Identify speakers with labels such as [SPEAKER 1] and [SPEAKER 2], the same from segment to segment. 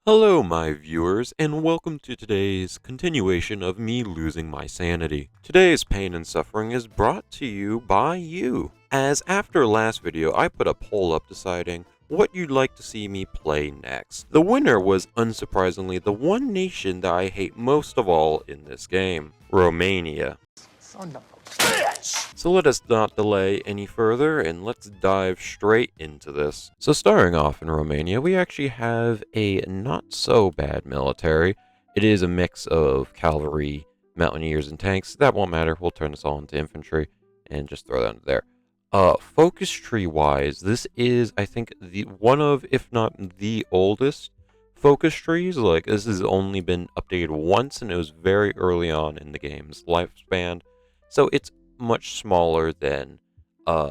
[SPEAKER 1] Hello, my viewers, and welcome to today's continuation of me losing my sanity. Today's pain and suffering is brought to you by you, as after last video I put a poll up deciding what you'd like to see me play next. The winner was unsurprisingly the one nation that I hate most of all in this game, Romania.
[SPEAKER 2] Son of a bitch!
[SPEAKER 1] So let us not delay any further and let's dive straight into this. So starting off in Romania, we actually have a not so bad military. It is a mix of cavalry, mountaineers, and tanks. That won't matter. We'll turn this all into infantry and just throw that in there. Focus tree wise, this is I think the one of, if not the oldest focus trees. Like this has only been updated once and it was very early on in the game's lifespan. So it's much smaller than,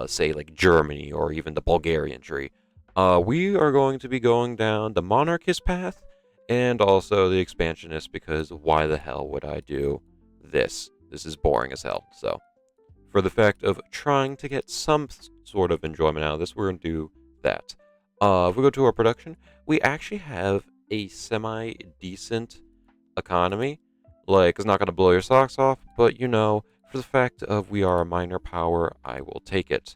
[SPEAKER 1] say, like Germany or even the Bulgarian tree. We are going to be going down the monarchist path and also the expansionist because why the hell would I do this? This is boring as hell. So, for the fact of trying to get some sort of enjoyment out of this, we're going to do that. If we go to our production, we actually have a semi decent economy. Like, it's not going to blow your socks off, but for the fact of we are a minor power, I will take it.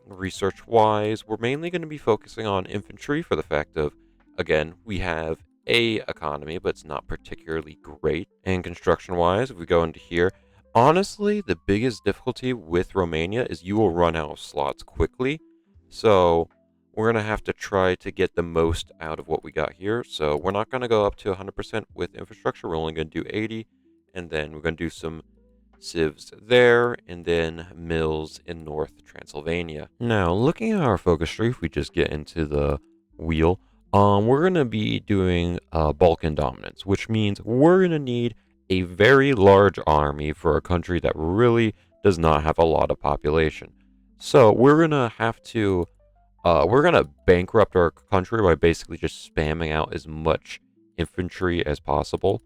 [SPEAKER 1] Research wise, we're mainly going to be focusing on infantry for the fact of, again, we have a economy, but it's not particularly great. And construction wise, if we go into here, honestly, the biggest difficulty with Romania is you will run out of slots quickly. So we're going to have to try to get the most out of what we got here. So we're not going to go up to 100% with infrastructure. We're only going to do 80, and then we're going to do some civs there, and then mills in North Transylvania. Now, looking at our focus tree, if we just get into the wheel, we're going to be doing Balkan dominance, which means we're going to need a very large army for a country that really does not have a lot of population. So we're going to have to we're going to bankrupt our country by basically just spamming out as much infantry as possible.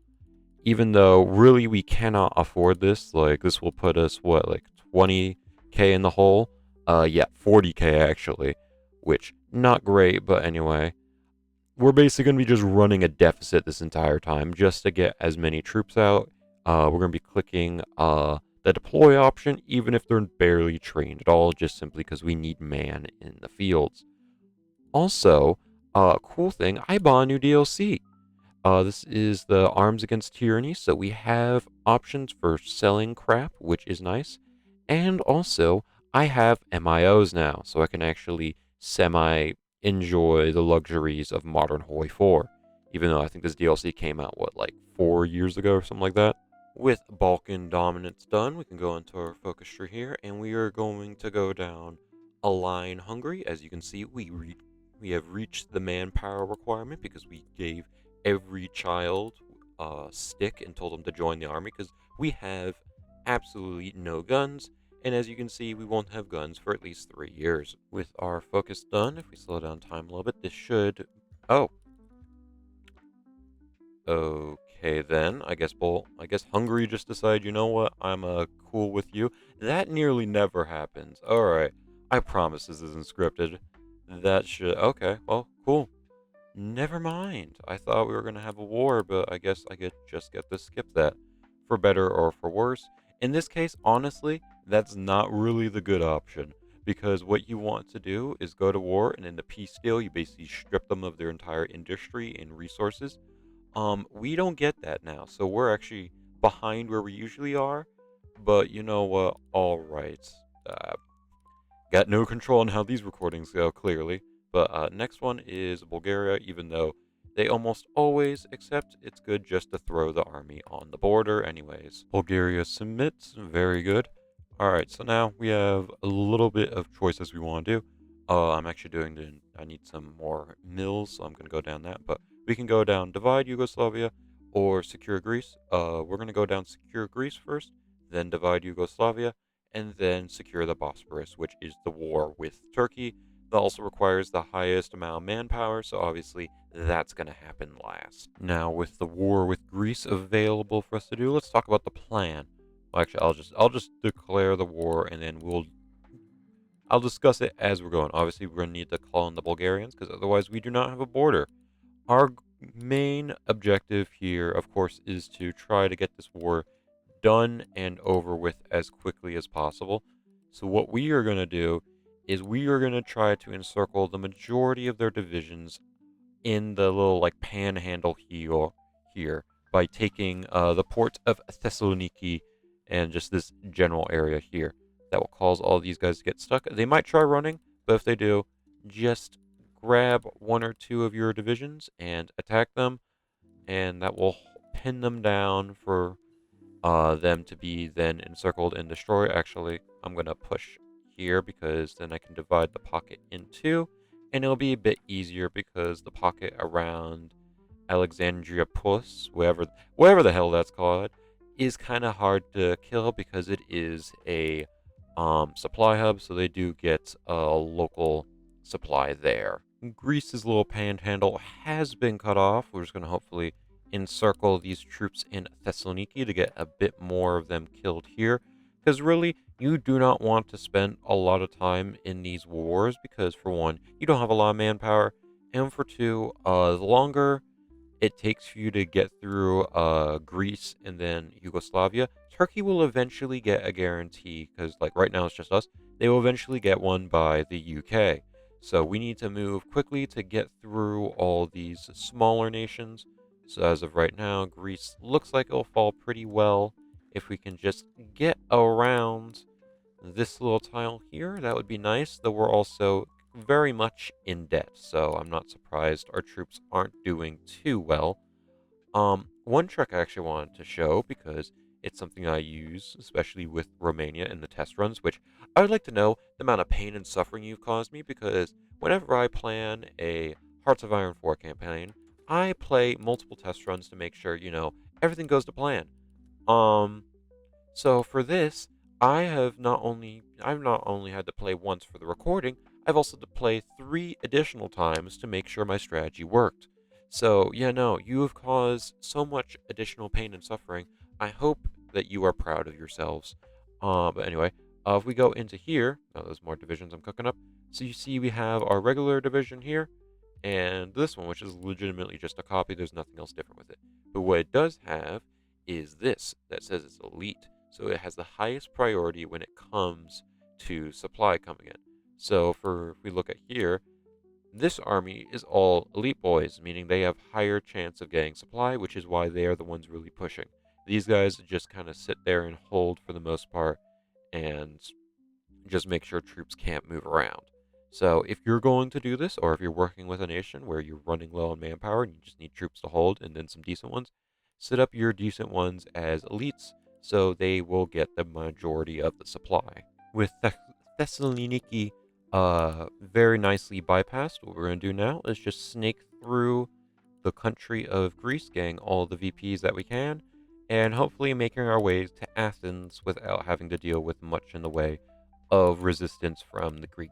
[SPEAKER 1] Even though really we cannot afford this, like this will put us what, like 20k in the hole? Yeah, 40k actually, which not great, but anyway. We're basically going to be just running a deficit this entire time just to get as many troops out. We're going to be clicking the deploy option, even if they're barely trained at all, just simply because we need man in the fields. Also, cool thing, I bought a new DLC. This is the Arms Against Tyranny, so we have options for selling crap, which is nice. And also, I have MIOs now, so I can actually semi-enjoy the luxuries of modern Hoi4. Even though I think this DLC came out, what, like 4 years ago or something like that? With Balkan dominance done, we can go into our focus tree here, and we are going to go down Align Hungary. As you can see, we have reached the manpower requirement because we gave every child a stick and told them to join the army because we have absolutely no guns. And as you can see, we won't have guns for at least 3 years. With our focus done, if we slow down time a little bit, this should... Oh. Okay then, I guess Hungary just decided, you know what, I'm cool with you. That nearly never happens. Alright, I promise this isn't scripted. That should... Okay, well, cool. Never mind. I thought we were going to have a war, but I guess I could just get to skip that. For better or for worse. In this case, honestly, that's not really the good option. Because what you want to do is go to war, and in the peace deal, you basically strip them of their entire industry and resources. We don't get that now, so we're actually behind where we usually are. But you know what? Alright. Got no control on how these recordings go, clearly. But next one is Bulgaria, even though they almost always accept, it's good just to throw the army on the border anyways. Bulgaria submits, very good. Alright, so now we have a little bit of choices we want to do. I'm actually I need some more mills, so I'm going to go down that. But we can go down Divide Yugoslavia or Secure Greece. We're going to go down Secure Greece first, then Divide Yugoslavia, and then secure the Bosphorus, which is the war with Turkey. That also requires the highest amount of manpower, so obviously that's going to happen last. Now, with the war with Greece available for us to do, let's talk about the plan. Well, actually, I'll just declare the war, and then I'll discuss it as we're going. Obviously, we're going to need to call in the Bulgarians, because otherwise we do not have a border. Our main objective here, of course, is to try to get this war done and over with as quickly as possible. So what we are going to do is we are going to try to encircle the majority of their divisions in the little like panhandle here by taking the port of Thessaloniki and just this general area here. That will cause all these guys to get stuck. They might try running, but if they do, just grab one or two of your divisions and attack them, and that will pin them down for them to be then encircled and destroyed. Actually, I'm going to push here because then I can divide the pocket in two, and it'll be a bit easier because the pocket around Alexandria Puss, wherever the hell that's called, is kind of hard to kill because it is a supply hub, so they do get a local supply there. Greece's little panhandle has been cut off. We're just going to hopefully encircle these troops in Thessaloniki to get a bit more of them killed here. Because really, you do not want to spend a lot of time in these wars because, for one, you don't have a lot of manpower, and for two, the longer it takes for you to get through Greece and then Yugoslavia, Turkey will eventually get a guarantee because, like, right now it's just us. They will eventually get one by the UK. So we need to move quickly to get through all these smaller nations. So as of right now, Greece looks like it'll fall pretty well. If we can just get around this little tile here, that would be nice, though we're also very much in debt, so I'm not surprised our troops aren't doing too well. One trick I actually wanted to show, because it's something I use, especially with Romania in the test runs, which I would like to know the amount of pain and suffering you've caused me, because whenever I plan a Hearts of Iron 4 campaign, I play multiple test runs to make sure, everything goes to plan. Um, so for this, I've not only had to play once for the recording, I've also had to play 3 additional times to make sure my strategy worked. So yeah, no, you have caused so much additional pain and suffering. I hope that you are proud of yourselves. But anyway, if we go into here, now there's more divisions I'm cooking up. So you see we have our regular division here, and this one, which is legitimately just a copy. There's nothing else different with it. But what it does have is this that says it's elite. So it has the highest priority when it comes to supply coming in. So if we look at here, this army is all elite boys, meaning they have higher chance of getting supply, which is why they are the ones really pushing. These guys just kind of sit there and hold for the most part and just make sure troops can't move around. So if you're going to do this, or if you're working with a nation where you're running low on manpower and you just need troops to hold and then some decent ones, set up your decent ones as elites so they will get the majority of the supply. With Thessaloniki very nicely bypassed, what we're going to do now is just snake through the country of Greece, getting all the VPs that we can, and hopefully making our way to Athens without having to deal with much in the way of resistance from the Greek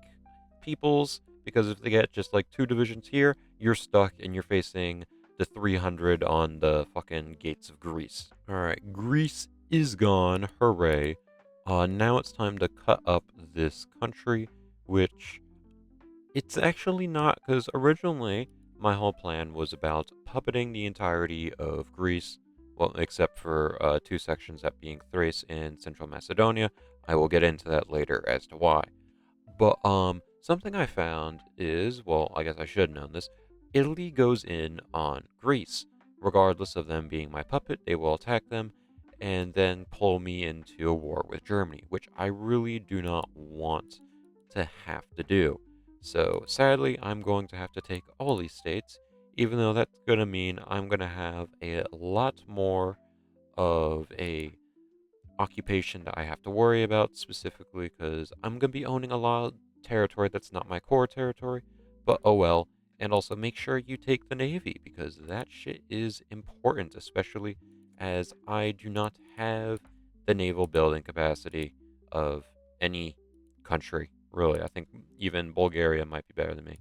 [SPEAKER 1] peoples. Because if they get just like 2 divisions here, you're stuck and you're facing the 300 on the fucking gates of Greece. Alright, Greece is gone. Hooray. Now it's time to cut up this country, which it's actually not, because originally my whole plan was about puppeting the entirety of Greece, well, except for 2 sections, that being Thrace and Central Macedonia. I will get into that later as to why. But something I found is, well, I guess I should have known this. Italy goes in on Greece. Regardless of them being my puppet, they will attack them and then pull me into a war with Germany, which I really do not want to have to do. So sadly, I'm going to have to take all these states, even though that's going to mean I'm going to have a lot more of a occupation that I have to worry about specifically, because I'm going to be owning a lot of territory that's not my core territory, but oh well. And also make sure you take the Navy, because that shit is important, especially as I do not have the naval building capacity of any country, really. I think even Bulgaria might be better than me.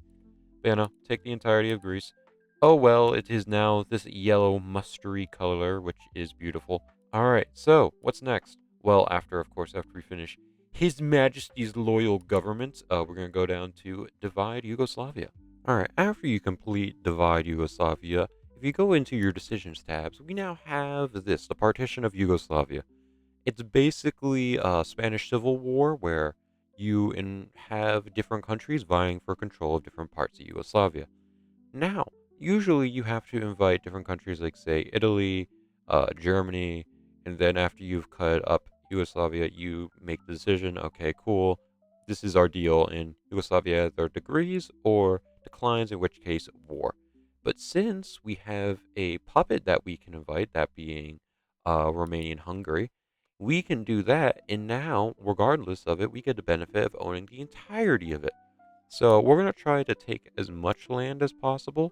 [SPEAKER 1] But yeah, no, take the entirety of Greece. Oh well, it is now this yellow mustardy color, which is beautiful. Alright, so what's next? Well, of course, after we finish His Majesty's loyal government, we're going to go down to Divide Yugoslavia. Alright, after you complete Divide Yugoslavia, if if you go into your decisions tabs, we now have this, the partition of Yugoslavia. It's basically a Spanish Civil War where have different countries vying for control of different parts of Yugoslavia. Now, usually you have to invite different countries like, say, Italy, Germany, and then after you've cut up Yugoslavia, you make the decision, okay, cool, this is our deal, and Yugoslavia either degrees or declines, in which case, war. But since we have a puppet that we can invite, that being Romanian Hungary, we can do that, and now, regardless of it, we get the benefit of owning the entirety of it. So we're going to try to take as much land as possible.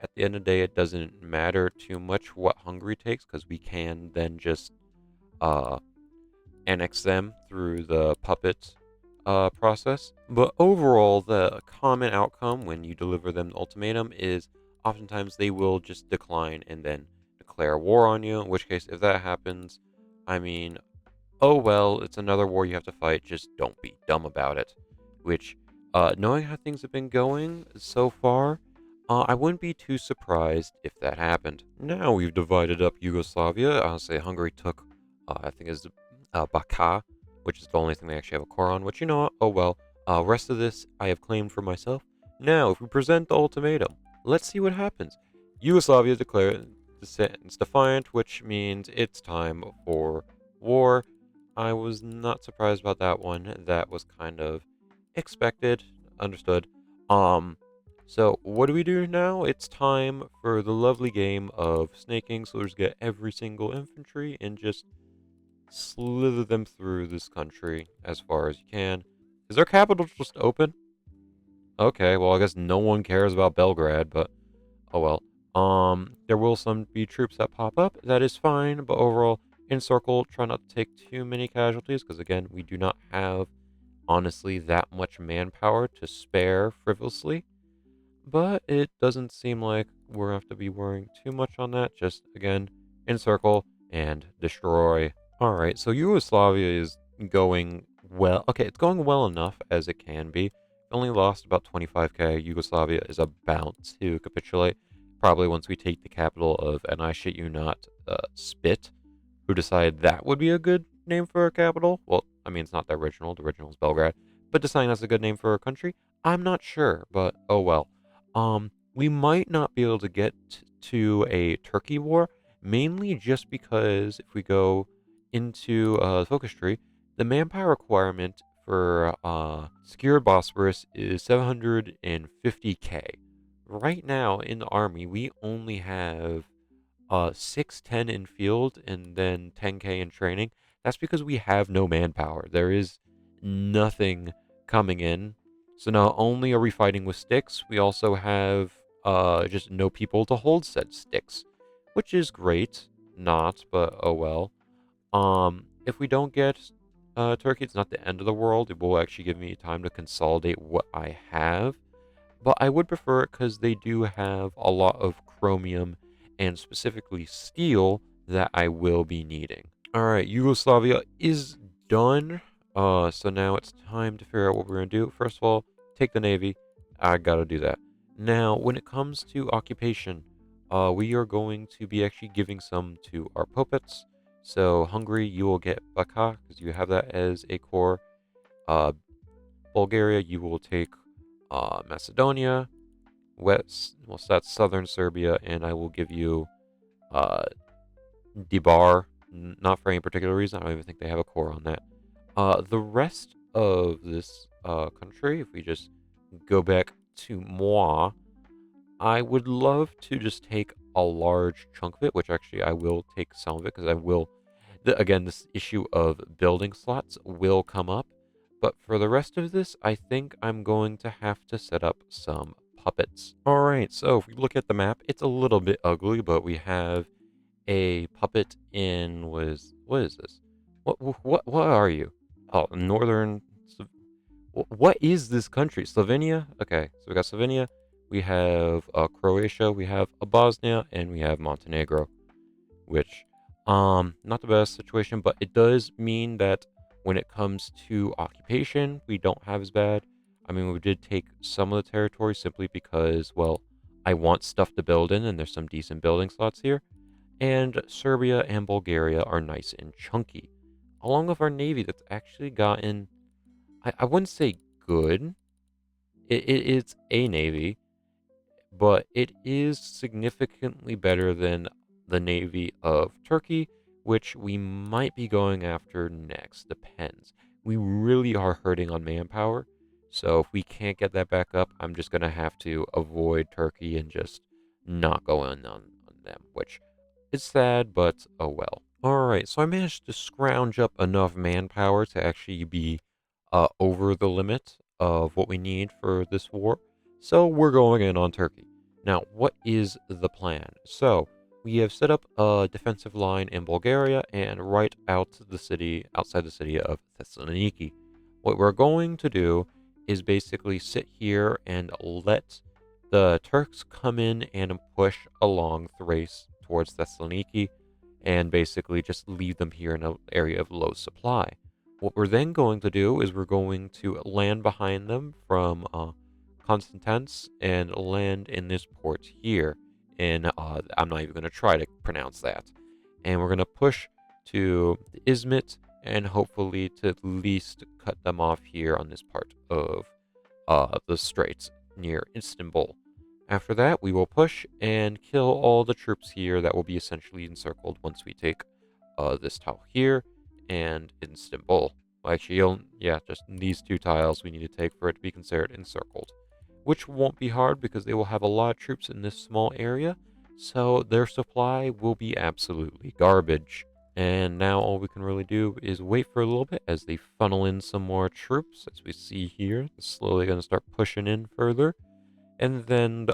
[SPEAKER 1] At the end of the day, it doesn't matter too much what Hungary takes because we can then just uh, annex them through the puppet process. But overall, the common outcome when you deliver them the ultimatum is oftentimes they will just decline and then declare war on you. In which case, if that happens, I mean, oh well, it's another war you have to fight. Just don't be dumb about it. Which, knowing how things have been going so far, I wouldn't be too surprised if that happened. Now we've divided up Yugoslavia. I'll say Hungary took, I think is Baka, which is the only thing they actually have a core on. Which, you know what? Oh well. Rest of this I have claimed for myself. Now, if we present the ultimatum, let's see what happens. Yugoslavia declared the sentence defiant, which means it's time for war. I was not surprised about that one. That was kind of expected, understood. Um, so what do we do now? It's time for the lovely game of snaking. So just get every single infantry and just slither them through this country as far as you can. Is their capital just open? Okay, well I guess no one cares about Belgrade, but oh well. There will some be troops that pop up. That is fine, but overall, encircle. Try not to take too many casualties, because again, we do not have honestly that much manpower to spare frivolously. But it doesn't seem like we're going to have to be worrying too much on that. Just again, encircle and destroy. All right, so Yugoslavia is going well. Okay, it's going well enough as it can be. Only lost about 25k. Yugoslavia is about to capitulate. Probably once we take the capital of, and I shit you not, Spit, who decided that would be a good name for a capital. Well, I mean, it's not the original. The original is Belgrade. But deciding that's a good name for a country, I'm not sure. But oh well. We might not be able to get to a Turkey war, mainly just because if we go into the focus tree, the manpower requirement for secured Bosphorus is 750k. Right now in the army, we only have 610 in field and then 10k in training. That's because we have no manpower. There is nothing coming in. So not only are we fighting with sticks, we also have just no people to hold said sticks, which is great. Not, but oh well. If we don't get Turkey, it's not the end of the world. It will actually give me time to consolidate what I have. But I would prefer it because they do have a lot of chromium and specifically steel that I will be needing. All right, Yugoslavia is done. So now it's time to figure out what we're gonna do. First of all, take the navy. I gotta do that. Now, when it comes to occupation, we are going to be actually giving some to our puppets. So Hungary, you will get Baka because you have that as a core. Uh, Bulgaria, you will take Macedonia. West, well, so that's southern Serbia, and I will give you uh, Debar, not for any particular reason. I don't even think they have a core on that. The rest of this country, if we just go back to moi, I would love to just take a large chunk of it, which actually I will take some of it because I will. Again, this issue of building slots will come up, but for the rest of this, I think I'm going to have to set up some puppets. All right, so if we look at the map, it's a little bit ugly, but we have a puppet in what is this? What are you? Oh, northern. What is this country? Slovenia? Okay, so we got Slovenia. We have Croatia. We have Bosnia, and we have Montenegro, which not the best situation, but it does mean that when it comes to occupation, we don't have as bad. I mean, we did take some of the territory simply because, well, I want stuff to build in, and there's some decent building slots here. And Serbia and Bulgaria are nice and chunky. Along with our navy that's actually gotten, I wouldn't say good. It's a navy, but it is significantly better than the navy of Turkey, which we might be going after next. Depends. We really are hurting on manpower, so if we can't get that back up, I'm just gonna have to avoid Turkey and just not go in on them, which is sad, but oh well. Alright, so I managed to scrounge up enough manpower to actually be over the limit of what we need for this war. So we're going in on Turkey. Now, what is the plan? So we have set up a defensive line in Bulgaria and right outside the city of Thessaloniki. What we're going to do is basically sit here and let the Turks come in and push along Thrace towards Thessaloniki and basically just leave them here in an area of low supply. What we're then going to do is we're going to land behind them from Constantance and land in this port here. And I'm not even going to try to pronounce that. And we're going to push to the Izmit and hopefully to at least cut them off here on this part of the straits near Istanbul. After that, we will push and kill all the troops here that will be essentially encircled once we take this tile here and Istanbul. Well, actually, yeah, just these two tiles we need to take for it to be considered encircled, which won't be hard because they will have a lot of troops in this small area, so their supply will be absolutely garbage. And now all we can really do is wait for a little bit as they funnel in some more troops, as we see here. They're slowly going to start pushing in further, and then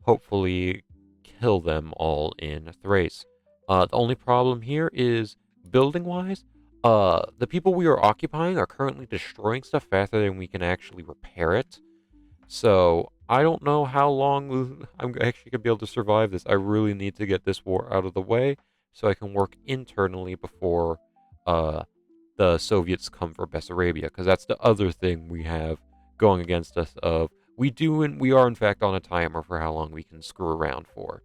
[SPEAKER 1] hopefully kill them all in Thrace. The only problem here is building-wise, the people we are occupying are currently destroying stuff faster than we can actually repair it. So I don't know how long I'm actually gonna be able to survive this. I really need to get this war out of the way so I can work internally before uh, the Soviets come for Bessarabia, because that's the other thing we have going against us. Of we are in fact on a timer for how long we can screw around for.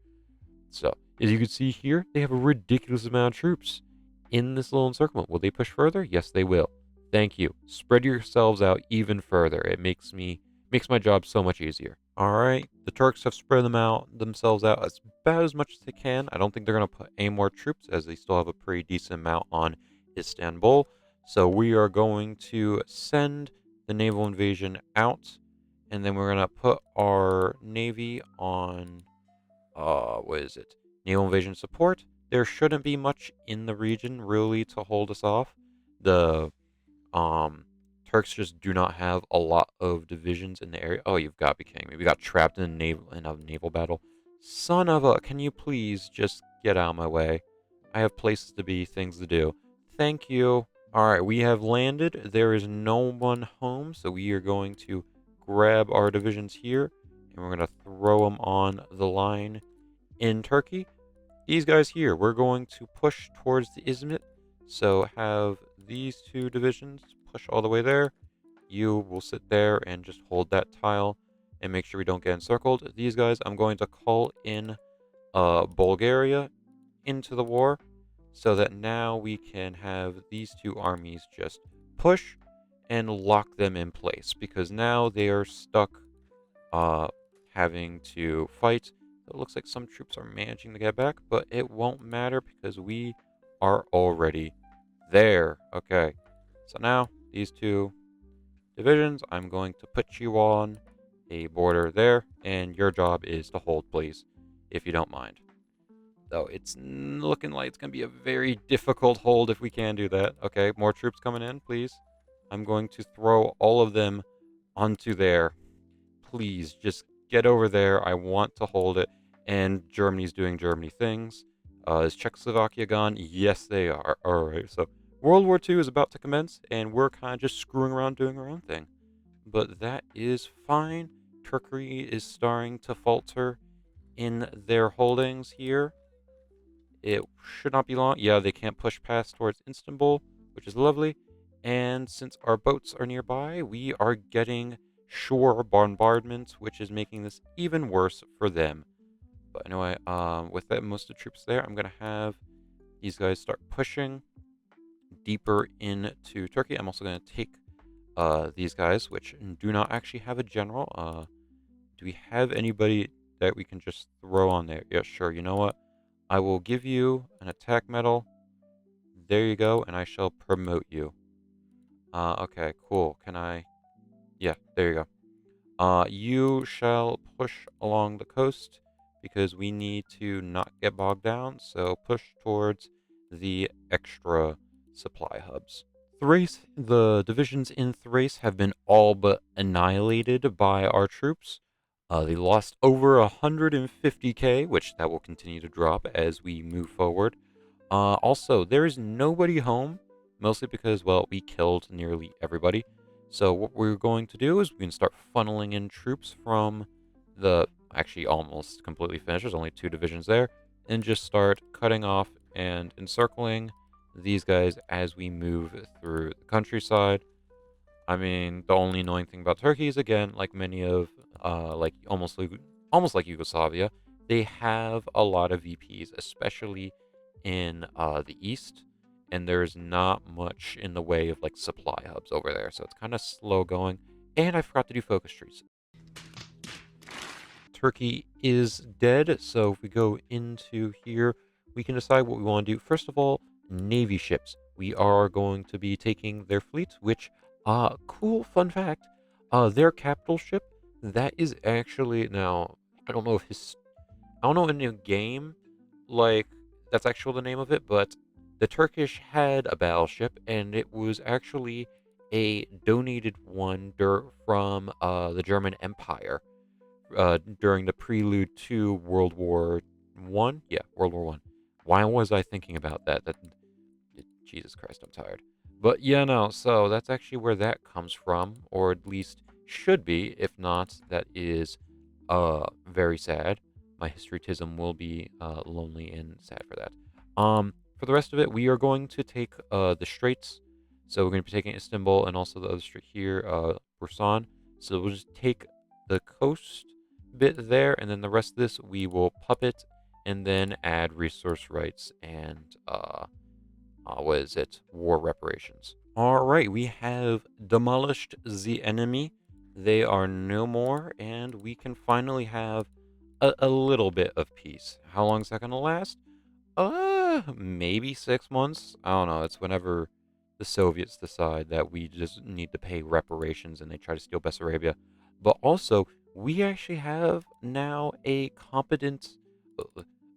[SPEAKER 1] So as you can see here, they have a ridiculous amount of troops in this little encirclement. Will they push further? Yes, they will. Thank you. Spread yourselves out even further. It makes my job so much easier. All right, the Turks have spread themselves out as about as much as they can. I don't think they're going to put any more troops, as they still have a pretty decent amount on Istanbul. So we are going to send the naval invasion out, and then we're going to put our navy on what is it? Naval invasion support. There shouldn't be much in the region really to hold us off. The Turks just do not have a lot of divisions in the area. Oh, you've got to be kidding me. We got trapped in a naval battle. Son of a, can you please just get out of my way? I have places to be, things to do. Thank you. All right, we have landed. There is no one home, so we are going to grab our divisions here, and we're going to throw them on the line in Turkey. These guys here, we're going to push towards the Izmit. So have these two divisions push all the way there. You will sit there and just hold that tile and make sure we don't get encircled. These guys, I'm going to call in Bulgaria into the war so that now we can have these two armies just push and lock them in place, because now they are stuck having to fight. It looks like some troops are managing to get back, but it won't matter because we are already there. Okay, so now these two divisions, I'm going to put you on a border there, and your job is to hold, please, if you don't mind. Though it's looking like it's going to be a very difficult hold if we can do that. Okay, more troops coming in, please. I'm going to throw all of them onto there. Please, just get over there. I want to hold it. And Germany's doing Germany things. Is Czechoslovakia gone? Yes, they are. All right, so World War II is about to commence, and we're kind of just screwing around doing our own thing. But that is fine. Turkey is starting to falter in their holdings here. It should not be long. Yeah, they can't push past towards Istanbul, which is lovely. And since our boats are nearby, we are getting shore bombardments, which is making this even worse for them. But anyway, with that, most of the troops there, I'm gonna have these guys start pushing deeper into Turkey. I'm also gonna take these guys, which do not actually have a general. Do we have anybody that we can just throw on there? Yeah, sure. You know what? I will give you an attack medal. There you go, and I shall promote you. Okay, cool. Can I? Yeah, there you go. You shall push along the coast because we need to not get bogged down. So push towards the extra supply hubs. Thrace, the divisions in Thrace have been all but annihilated by our troops. They lost over 150k, which that will continue to drop as we move forward. Also, there is nobody home, mostly because, well, we killed nearly everybody. So what we're going to do is we can start funneling in troops from the, actually almost completely finished, there's only 2 divisions there, and just start cutting off and encircling these guys as we move through the countryside. I mean, the only annoying thing about Turkey is, again, like many of, almost like Yugoslavia, they have a lot of VPs, especially in the east, and there's not much in the way of like supply hubs over there, so it's kind of slow going. And I forgot to do focus trees. Turkey is dead, so if we go into here, we can decide what we want to do. First of all, Navy ships. We are going to be taking their fleets, which, cool fun fact, their capital ship, that is actually, now, I don't know if I don't know in the game, like, that's actually the name of it, but the Turkish had a battleship, and it was actually a donated one from the German Empire during the prelude to World War One. Yeah, World War One. Why was I thinking about that? Jesus Christ, I'm tired. But yeah, no. So that's actually where that comes from, or at least should be. If not, that is very sad. My historytism will be lonely and sad for that. For the rest of it, we are going to take the straits. So we're going to be taking Istanbul and also the other strait here, Bursan. So we'll just take the coast bit there, and then the rest of this we will puppet and then add resource rights and what is it? War reparations. All right, we have demolished the enemy. They are no more, and we can finally have a little bit of peace. How long is that going to last? Maybe 6 months. I don't know. It's whenever the Soviets decide that we just need to pay reparations and they try to steal Bessarabia. But also, we actually have now a competent.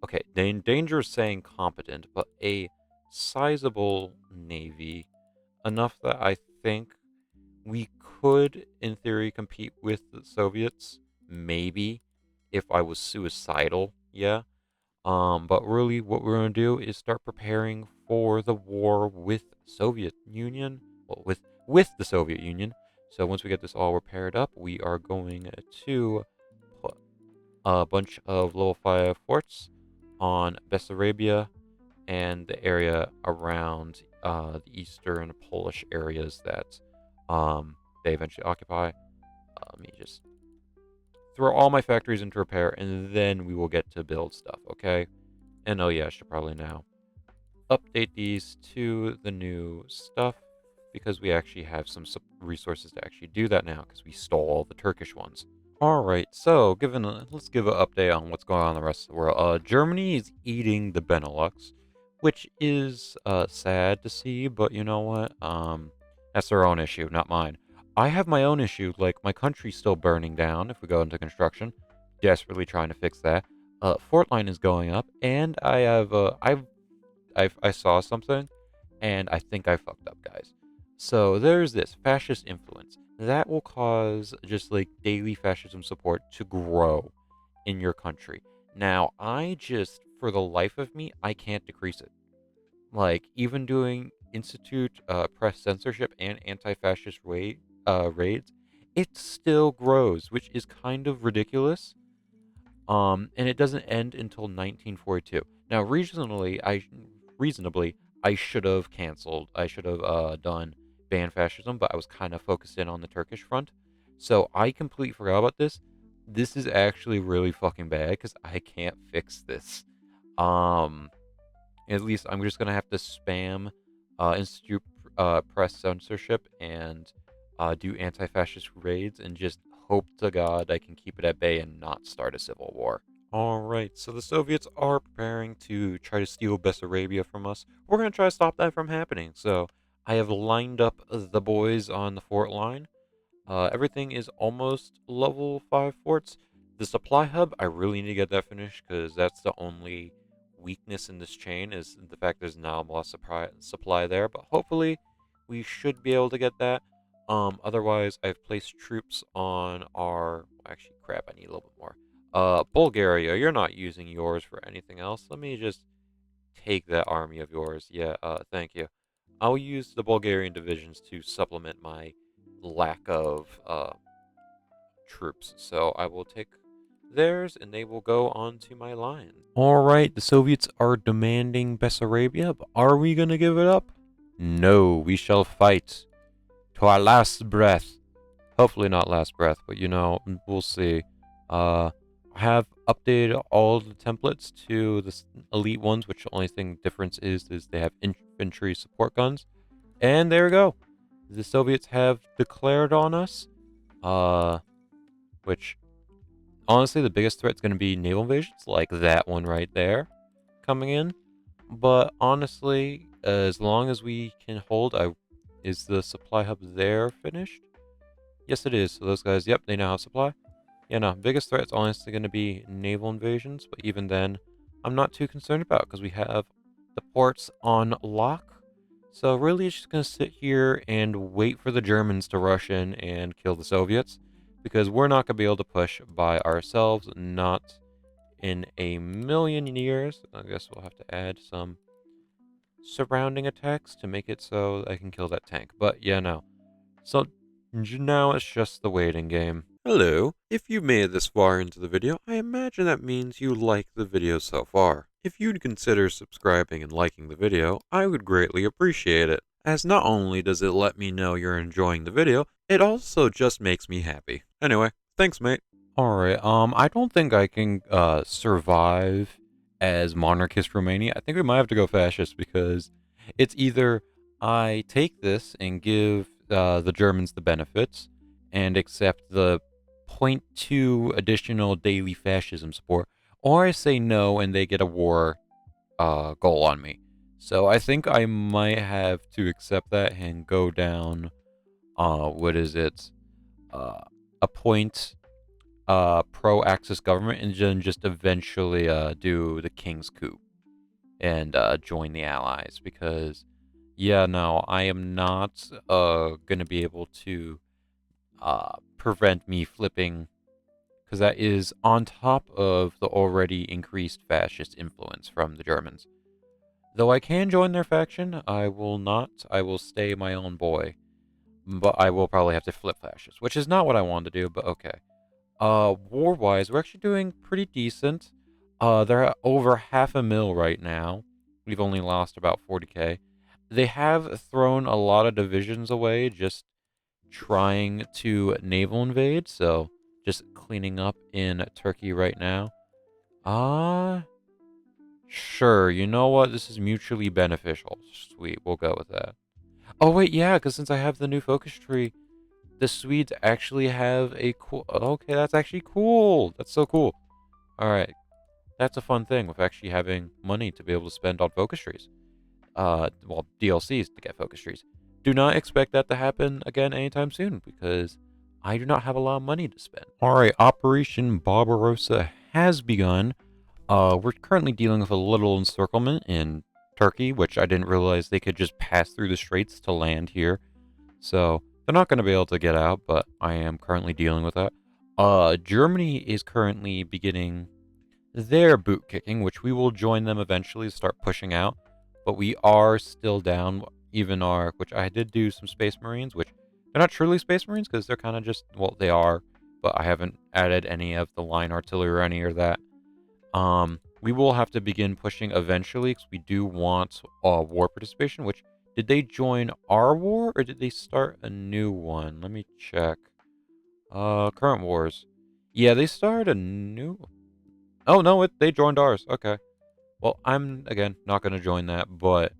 [SPEAKER 1] Okay, danger is saying competent, but a sizable navy, enough that I think we could, in theory, compete with the Soviets. Maybe if I was suicidal, yeah. But really, what we're gonna do is start preparing for the war with Soviet Union. Well, with the Soviet Union. So once we get this all repaired up, we are going to put a bunch of level 5 forts on Bessarabia and the area around the eastern Polish areas that they eventually occupy. Let me just throw all my factories into repair, and then we will get to build stuff, okay? And oh yeah, I should probably now update these to the new stuff because we actually have some resources to actually do that now because we stole all the Turkish ones. All right, so let's give an update on what's going on in the rest of the world. Germany is eating the Benelux, which is sad to see, but you know what? That's their own issue, not mine. I have my own issue, like my country's still burning down if we go into construction. Desperately trying to fix that. Fort line is going up, and I saw something, and I think I fucked up, guys. So there's this fascist influence that will cause just like daily fascism support to grow in your country. Now, for the life of me, I can't decrease it. Like, even doing institute press censorship and anti-fascist raids, it still grows, which is kind of ridiculous. And it doesn't end until 1942. Now, reasonably, I should have canceled. I should have done ban fascism, but I was kind of focused in on the Turkish front. So I completely forgot about this. This is actually really fucking bad because I can't fix this. Um, at least I'm just gonna have to spam institute press censorship and do anti-fascist raids and just hope to God I can keep it at bay and not start a civil war. All right, so the Soviets are preparing to try to steal Bessarabia from us. We're gonna try to stop that from happening. So I have lined up the boys on the fort line. Everything is almost level 5 forts. The supply hub, I really need to get that finished because that's the only weakness in this chain is the fact there's not a lot of supply there. But hopefully we should be able to get that. Otherwise, I've placed troops on our... Actually, crap, I need a little bit more. Bulgaria, you're not using yours for anything else. Let me just take that army of yours. Yeah, thank you. I'll use the Bulgarian divisions to supplement my lack of troops. So I will take theirs and they will go onto my line. All right, the Soviets are demanding Bessarabia, but are we going to give it up? No, we shall fight to our last breath. Hopefully not last breath, but we'll see. I have updated all the templates to the elite ones, which the only thing difference is they have infantry support guns. And there we go. The Soviets have declared on us, which honestly the biggest threat is going to be naval invasions, like that one right there coming in. But honestly, as long as we can hold, is the supply hub there finished? Yes, it is. So those guys, yep, they now have supply. Yeah, no, biggest threat is honestly going to be naval invasions, but even then, I'm not too concerned about because we have the ports on lock. So really, it's just going to sit here and wait for the Germans to rush in and kill the Soviets because we're not going to be able to push by ourselves, not in a million years. I guess we'll have to add some surrounding attacks to make it so I can kill that tank. But yeah, no. So now it's just the waiting game. Hello. If you've made it this far into the video, I imagine that means you like the video so far. If you'd consider subscribing and liking the video, I would greatly appreciate it, as not only does it let me know you're enjoying the video, it also just makes me happy. Anyway, thanks, mate. Alright, I don't think I can survive as monarchist Romania. I think we might have to go fascist because it's either I take this and give the Germans the benefits and accept the point 0.2 additional daily fascism support, or I say no and they get a war goal on me. So I think I might have to accept that and go down, what is it, appoint pro-Axis government and then just eventually do the King's coup and join the Allies because, yeah, no, I am not going to be able to prevent me flipping because that is on top of the already increased fascist influence from the Germans. Though I can join their faction, I will not. I will stay my own boy. But I will probably have to flip fascist, which is not what I wanted to do, but okay. War-wise, we're actually doing pretty decent. They're at over 500,000 right now. We've only lost about 40k. They have thrown a lot of divisions away, just trying to naval invade, so just cleaning up in Turkey right now. Sure, you know what? This is mutually beneficial. Sweet, we'll go with that. Oh, wait, yeah, because since I have the new focus tree, the Swedes actually have a cool... Okay, that's actually cool. That's so cool. All right. That's a fun thing with actually having money to be able to spend on focus trees. Well, DLCs to get focus trees. Do not expect that to happen again anytime soon because I do not have a lot of money to spend. All right, Operation Barbarossa has begun. We're currently dealing with a little encirclement in Turkey, which I didn't realize they could just pass through the straits to land here. So they're not going to be able to get out, but I am currently dealing with that. Germany is currently beginning their boot kicking, which we will join them eventually to start pushing out. But we are still down, even our, which I did do some Space Marines, which they're not truly Space Marines because they're kind of just, well, they are, but I haven't added any of the line artillery or any of that. We will have to begin pushing eventually because we do want war participation, which, did they join our war or did they start a new one? Let me check. Current wars. Yeah, they started a new... Oh, no, they joined ours. Okay. Well, I'm, again, not going to join that, but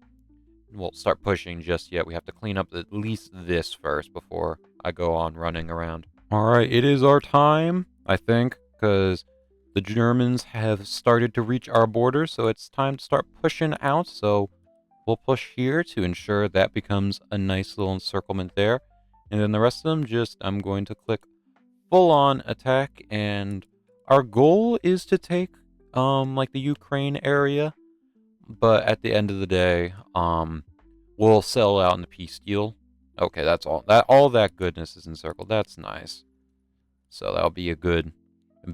[SPEAKER 1] we'll start pushing just yet. We have to clean up at least this first before I go on running around. All right, it is our time, I think, because the Germans have started to reach our border, so it's time to start pushing out. So we'll push here to ensure that becomes a nice little encirclement there. And then the rest of them, I'm going to click full-on attack, and our goal is to take, like the Ukraine area. But at the end of the day, we'll settle out in the peace deal. Okay, that's all. All that goodness is encircled. That's nice. So that'll be a good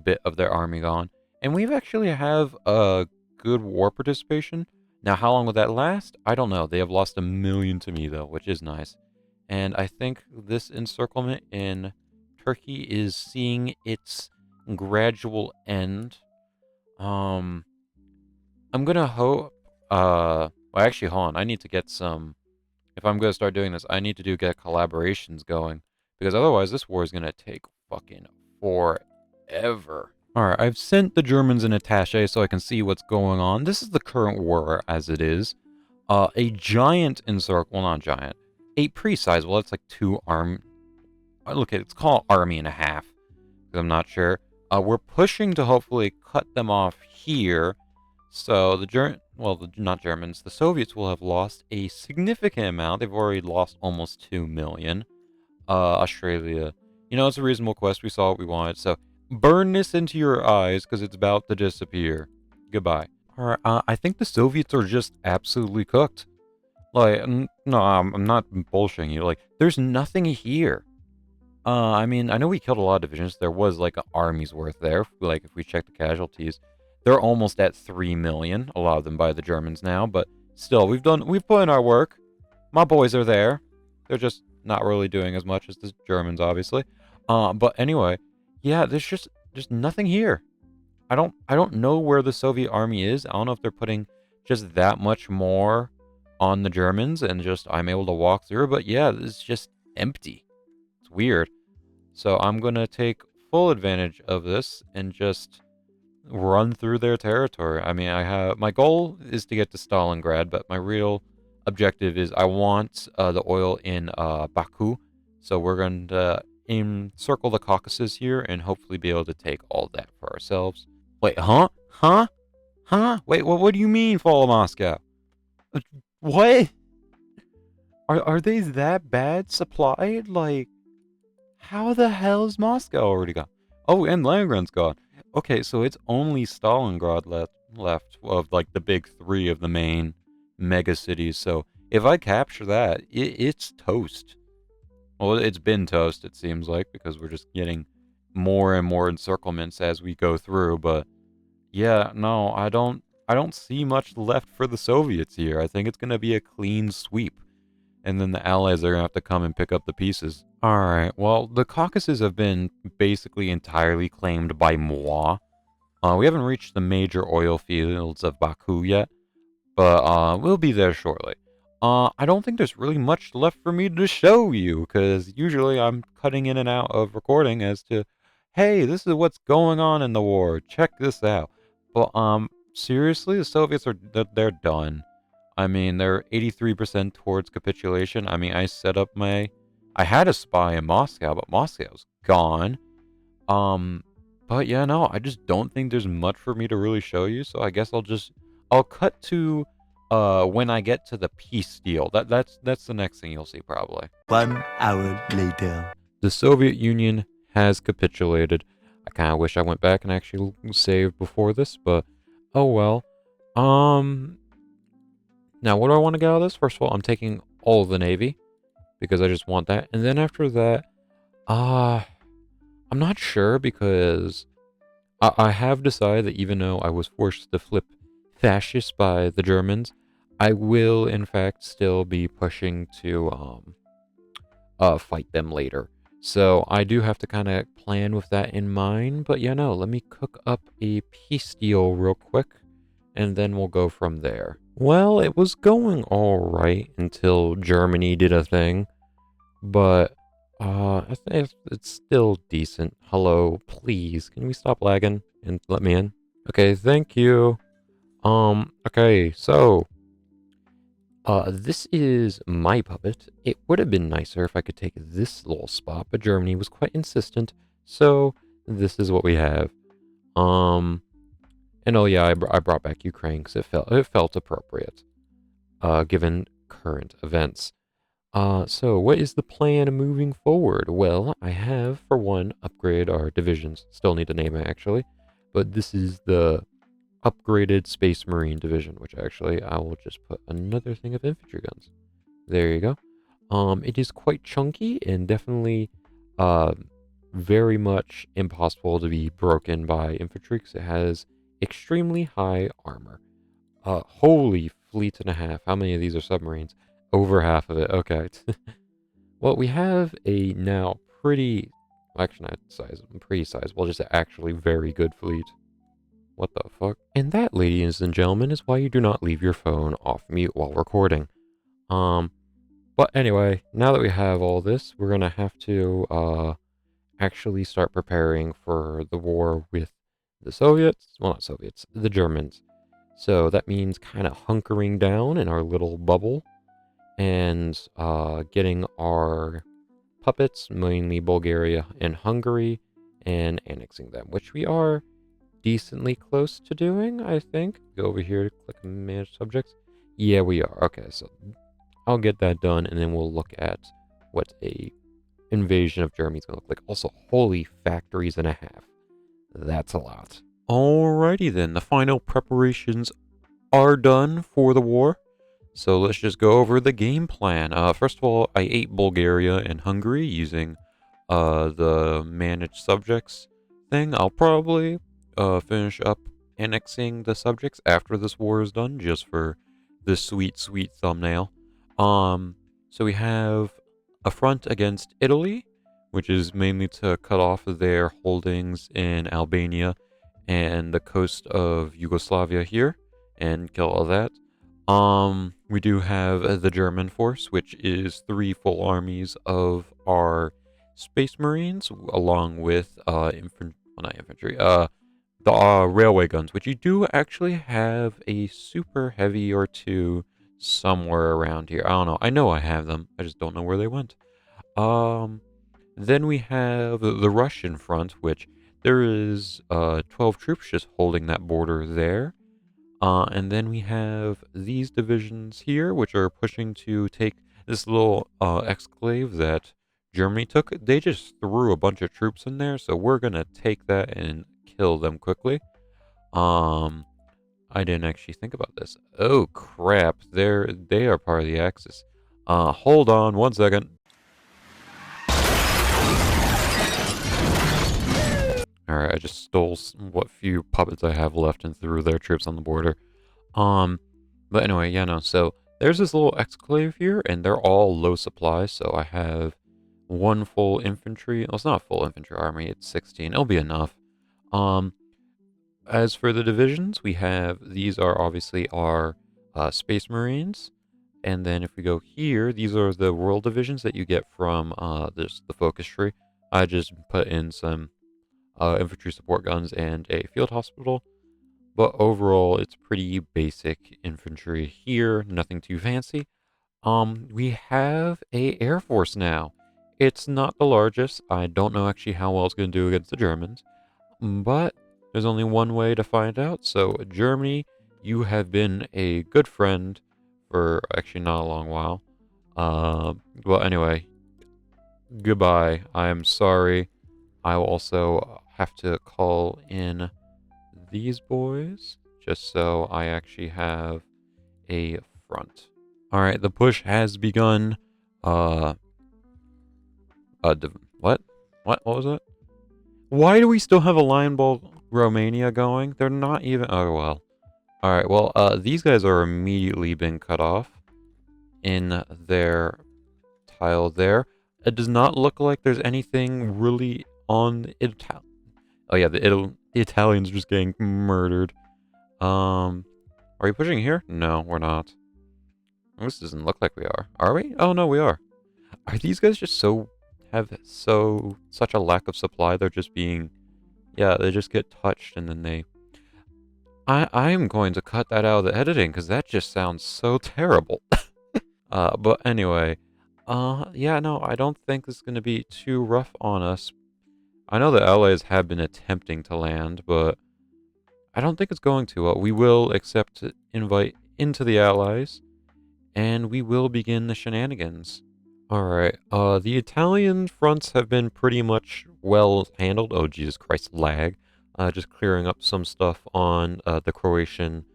[SPEAKER 1] bit of their army gone. And we've actually have a good war participation. Now, how long will that last? I don't know. They have lost 1,000,000 to me, though, which is nice. And I think this encirclement in Turkey is seeing its gradual end. I'm gonna hope, well, actually, hold on. I need to get some, if I'm gonna start doing this, I need to get collaborations going. Because otherwise, this war is gonna take fucking forever. Alright, I've sent the Germans an attaché so I can see what's going on. This is the current war as it is. A giant well, not giant, a pre-sizable, it's like look, it's called army and a half, because I'm not sure. We're pushing to hopefully cut them off here, so not Germans, the Soviets will have lost a significant amount. They've already lost almost 2,000,000. Australia, it's a reasonable quest. We saw what we wanted, so burn this into your eyes, because it's about to disappear. Goodbye. Alright, I think the Soviets are just absolutely cooked. Like, no, I'm not bullshitting you. Like, there's nothing here. I mean, I know we killed a lot of divisions. There was like an army's worth there. Like, if we check the casualties, they're almost at 3,000,000. A lot of them by the Germans now, but still, we've put in our work. My boys are there. They're just not really doing as much as the Germans, obviously. But anyway, yeah, there's just nothing here. I don't know where the Soviet army is. I don't know if they're putting just that much more on the Germans, and just I'm able to walk through. But yeah, it's just empty. It's weird. So I'm going to take full advantage of this and just run through their territory. I mean, my goal is to get to Stalingrad, but my real objective is I want the oil in Baku. So we're going to encircle the Caucasus here and hopefully be able to take all that for ourselves. Wait, huh? Huh? Huh? Wait, what do you mean follow Moscow? What? Are they that bad supplied? Like, how the hell is Moscow already gone? Oh, and Leningrad's gone. Okay, so it's only Stalingrad left of like the big three of the main mega cities. So if I capture that, it's toast. Well, it's been toast, it seems like, because we're just getting more and more encirclements as we go through. But yeah, no, I don't see much left for the Soviets here. I think it's gonna be a clean sweep, and then the Allies are going to have to come and pick up the pieces. Alright, well, the Caucasus have been basically entirely claimed by moi. We haven't reached the major oil fields of Baku yet, but we'll be there shortly. I don't think there's really much left for me to show you, because usually I'm cutting in and out of recording as to, hey, this is what's going on in the war, check this out. But, seriously, the Soviets they're done. I mean, they're 83% towards capitulation. I mean, I had a spy in Moscow, but Moscow's gone. But yeah, no, I just don't think there's much for me to really show you, so I guess I'll cut to, when I get to the peace deal. That's the next thing you'll see, probably.
[SPEAKER 3] 1 hour later.
[SPEAKER 1] The Soviet Union has capitulated. I kind of wish I went back and actually saved before this, but oh well. Now, what do I want to get out of this? First of all, I'm taking all of the Navy, because I just want that. And then after that, I'm not sure, because I have decided that even though I was forced to flip fascist by the Germans, I will, in fact, still be pushing to fight them later. So I do have to kind of plan with that in mind. But yeah, no, let me cook up a peace deal real quick, and then we'll go from there. Well, it was going all right until Germany did a thing, but I think it's still decent. Hello, please. Can we stop lagging and let me in? Okay, thank you. Okay, so, this is my puppet. It would have been nicer if I could take this little spot, but Germany was quite insistent, so this is what we have. Um, and oh yeah, I brought back Ukraine because it felt appropriate, given current events. So what is the plan moving forward? Well, I have, for one, upgrade our divisions. Still need to name it, actually. But this is the upgraded Space Marine division, which actually I will just put another thing of infantry guns. There you go. It is quite chunky and definitely, uh, very much impossible to be broken by infantry because it has extremely high armor. Holy fleet and a half. How many of these are submarines? Over half of it. Okay. Well, we have a now pretty, actually not pretty sizable, just actually very good fleet. What the fuck? And that, ladies and gentlemen, is why you do not leave your phone off mute while recording. Um, but anyway, now that we have all this, we're gonna have to, actually start preparing for the war with the Soviets. Well, not Soviets, the Germans. So that means kind of hunkering down in our little bubble and getting our puppets, mainly Bulgaria and Hungary, and annexing them, which we are decently close to doing, I think. Go over here, click Manage Subjects. Yeah, we are. Okay, so I'll get that done, and then we'll look at what a invasion of Germany is going to look like. Also, holy factories and a half. That's a lot. Alrighty then, the final preparations are done for the war. So let's just go over the game plan. First of all, I ate Bulgaria and Hungary using the managed subjects thing. I'll probably finish up annexing the subjects after this war is done, just for this sweet, sweet thumbnail. So we have a front against Italy, which is mainly to cut off their holdings in Albania and the coast of Yugoslavia here and kill all that. We do have the German force, which is 3 full armies of our Space Marines, along with not infantry, the railway guns, which you do actually have a super heavy or two somewhere around here. I don't know. I know I have them. I just don't know where they went. Um, then we have the Russian front, which there is 12 troops just holding that border there. And then we have these divisions here, which are pushing to take this little exclave that Germany took. They just threw a bunch of troops in there, so we're gonna take that and kill them quickly. Um, I didn't actually think about this. Oh crap! They are part of the Axis. Hold on one second. All right, I just stole what few puppets I have left and threw their troops on the border. But anyway, yeah, no, so there's this little exclave here, and they're all low supply, so I have one full infantry. Well, it's not a full infantry army, it's 16. It'll be enough. Um, as for the divisions, we have, these are obviously our Space Marines. And then if we go here, these are the World Divisions that you get from the focus tree. I just put in some infantry support guns and a field hospital. But overall, it's pretty basic infantry here, nothing too fancy. We have a Air Force now. It's not the largest. I don't know actually how well it's going to do against the Germans. But there's only one way to find out. So, Germany, you have been a good friend for actually not a long while. Well, anyway, goodbye. I am sorry. I will also have to call in these boys just so I actually have a front. All right, the push has begun. What? What was it? Why do we still have a Lion Ball Romania going? They're not even. Oh well. All right. Well, these guys are immediately been cut off in their tile there. It does not look like there's anything really on it. Oh yeah, the Italians are just getting murdered. Are we pushing here? No, we're not. This doesn't look like we are. Are we? Oh no, we are. Are these guys just so have such a lack of supply. They're just being, yeah, they just get touched and then they. I am going to cut that out of the editing because that just sounds so terrible. But anyway, yeah, no, I don't think this is going to be too rough on us. I know the allies have been attempting to land, but I don't think it's going to. We will accept invite into the allies, and we will begin the shenanigans. Alright, the Italian fronts have been pretty much well handled. Oh, Jesus Christ, lag. Just clearing up some stuff on the Croatian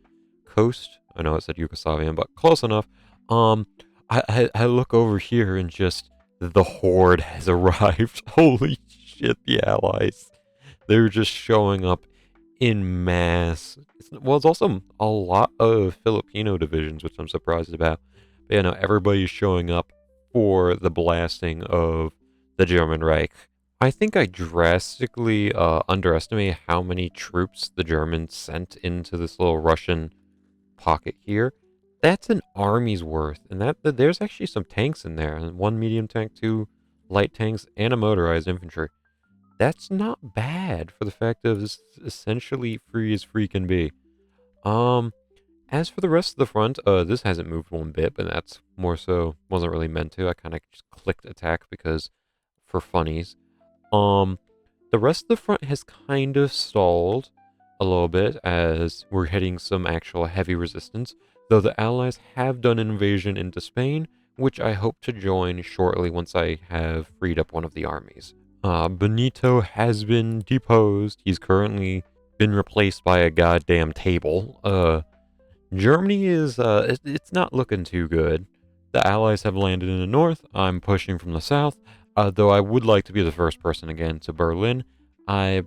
[SPEAKER 1] coast. I know it said Yugoslavian, but close enough. Um, I look over here and just the horde has arrived. Holy shit, the allies. They're just showing up in mass. It's also a lot of Filipino divisions, which I'm surprised about. But, you know, everybody's showing up for the blasting of the German Reich. I think I drastically underestimated how many troops the Germans sent into this little Russian pocket here. That's an army's worth, and that there's actually some tanks in there, and one medium tank, two light tanks, and a motorized infantry. That's not bad for the fact of it's essentially free as free can be. Um, as for the rest of the front, this hasn't moved one bit, but that's more so wasn't really meant to. I kind of just clicked attack because for funnies. Um, the rest of the front has kind of stalled a little bit as we're hitting some actual heavy resistance, though the Allies have done an invasion into Spain, which I hope to join shortly once I have freed up one of the armies. Benito has been deposed. He's currently been replaced by a goddamn table. Germany is, it's not looking too good. The Allies have landed in the north. I'm pushing from the south. Though I would like to be the first person again to Berlin. I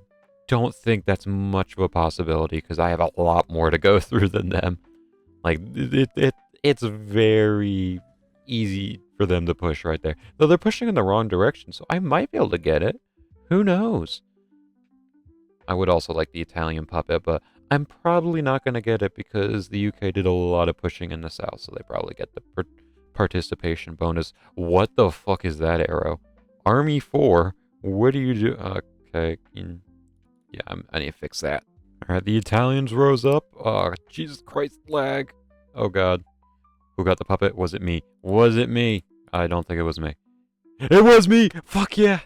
[SPEAKER 1] don't think that's much of a possibility because I have a lot more to go through than them. Like, it's very easy for them to push right there. Though they're pushing in the wrong direction, so I might be able to get it. Who knows? I would also like the Italian puppet, but I'm probably not going to get it because the UK did a lot of pushing in the south, so they probably get the participation bonus. What the fuck is that arrow? Army 4? What do you do? Okay. Yeah, I need to fix that. Alright, the Italians rose up. Oh, Jesus Christ, lag. Oh, God. Who got the puppet? Was it me? Was it me? I don't think it was me. It was me! Fuck yeah!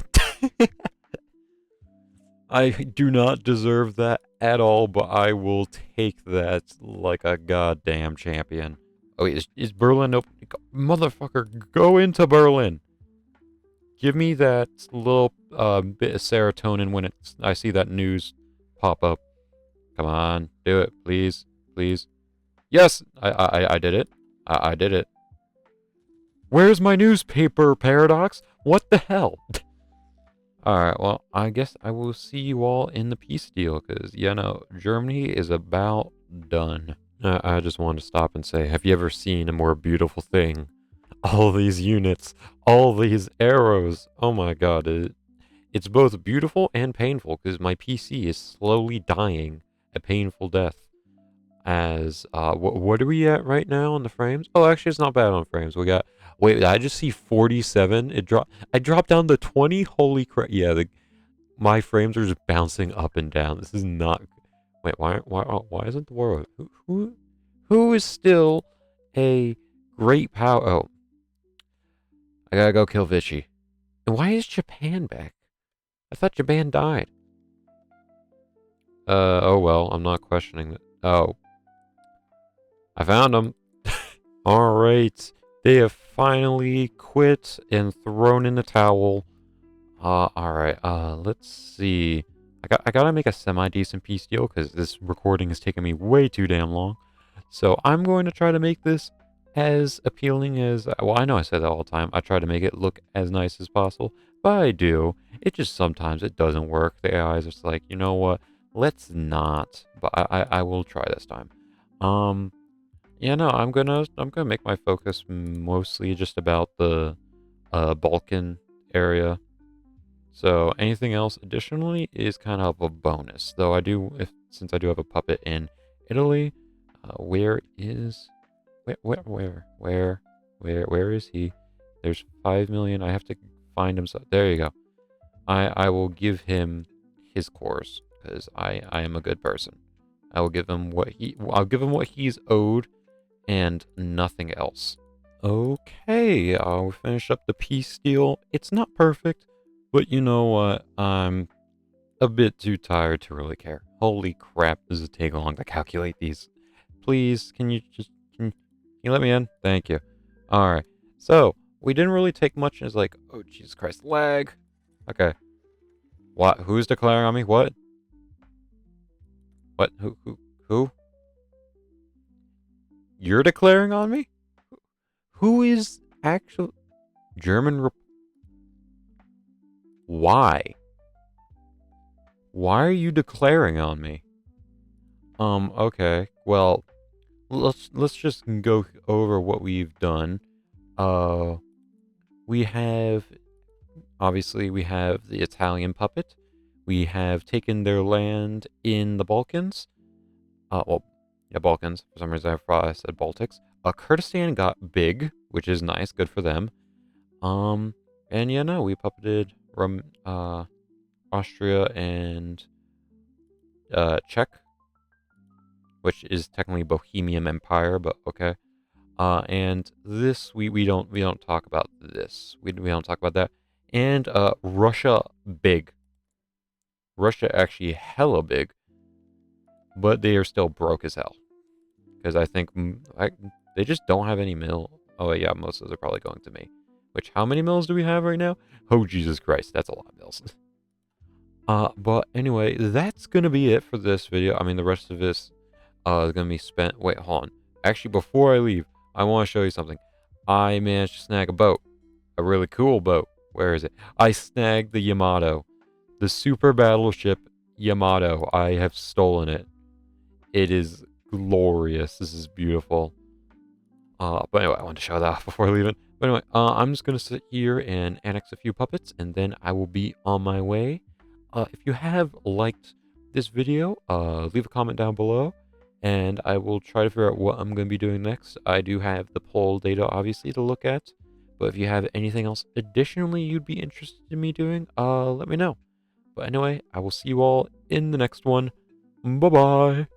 [SPEAKER 1] I do not deserve that at all, but I will take that like a goddamn champion. Oh, wait, is Berlin open? Motherfucker, go into Berlin! Give me that little bit of serotonin when I see that news pop up. Come on, do it, please, please. Yes, I did it. I did it. Where's my newspaper, Paradox? What the hell? Alright, well, I guess I will see you all in the peace deal, because, you know, Germany is about done. I just wanted to stop and say, have you ever seen a more beautiful thing? All these units, all these arrows. Oh my god, it's both beautiful and painful, because my PC is slowly dying a painful death. As, what are we at right now on the frames? Oh, actually, it's not bad on frames. We got, wait, I just see 47. I dropped down to 20. Holy crap. Yeah, my frames are just bouncing up and down. This is not, wait, why isn't the war who is still a great power? Oh, I gotta go kill Vichy. And why is Japan back? I thought Japan died. Oh well, I'm not questioning it. Oh. I found them. Alright. They have finally quit and thrown in the towel. Alright. Let's see. I gotta make a semi-decent peace deal because this recording is taking me way too damn long. So I'm going to try to make this as appealing as... Well, I know I say that all the time. I try to make it look as nice as possible. But I do. It just sometimes it doesn't work. The AI is just like, you know what? Let's not. But I will try this time. Yeah, no, I'm gonna make my focus mostly just about the Balkan area. So anything else additionally is kind of a bonus. Though I do, since I do have a puppet in Italy, where is where is he? There's 5 million. I have to find him. So there you go. I will give him his cores because I am a good person. I'll give him what he's owed and nothing else. Okay, we finished up the peace deal. It's not perfect, but you know what? I'm a bit too tired to really care. Holy crap, does it take long to calculate these? Please, can you let me in? Thank you. Alright, so we didn't really take much. It's like, oh Jesus Christ, lag. Okay. What? Who's declaring on me? What? What? Who? You're declaring on me? Who is actually German? Why? Why are you declaring on me? Okay. Well, let's just go over what we've done. We have obviously we have the Italian puppet. We have taken their land in the Balkans. Well, yeah, Balkans. For some reason, I thought I said Baltics. Kurdistan got big, which is nice. Good for them. And yeah, no, we puppeted Austria and Czech, which is technically Bohemian Empire, but okay. And this we don't talk about this. We don't talk about that. And Russia big. Russia actually hella big, but they are still broke as hell. Because I think they just don't have any mill. Oh yeah, most of those are probably going to me. Which how many mills do we have right now? Oh Jesus Christ, that's a lot of mills. But anyway, that's gonna be it for this video. I mean, the rest of this is gonna be spent. Wait, hold on. Actually, before I leave, I want to show you something. I managed to snag a boat, a really cool boat. Where is it? I snagged the Yamato, the super battleship Yamato. I have stolen it. It is glorious. This is beautiful. But anyway, I wanted to show that off before leaving. But anyway, I'm just gonna sit here and annex a few puppets, and then I will be on my way. If you have liked this video, leave a comment down below, and I will try to figure out what I'm going to be doing next. I do have the poll data, obviously, to look at, but if you have anything else additionally you'd be interested in me doing, let me know. But anyway, I will see you all in the next one. Bye-bye!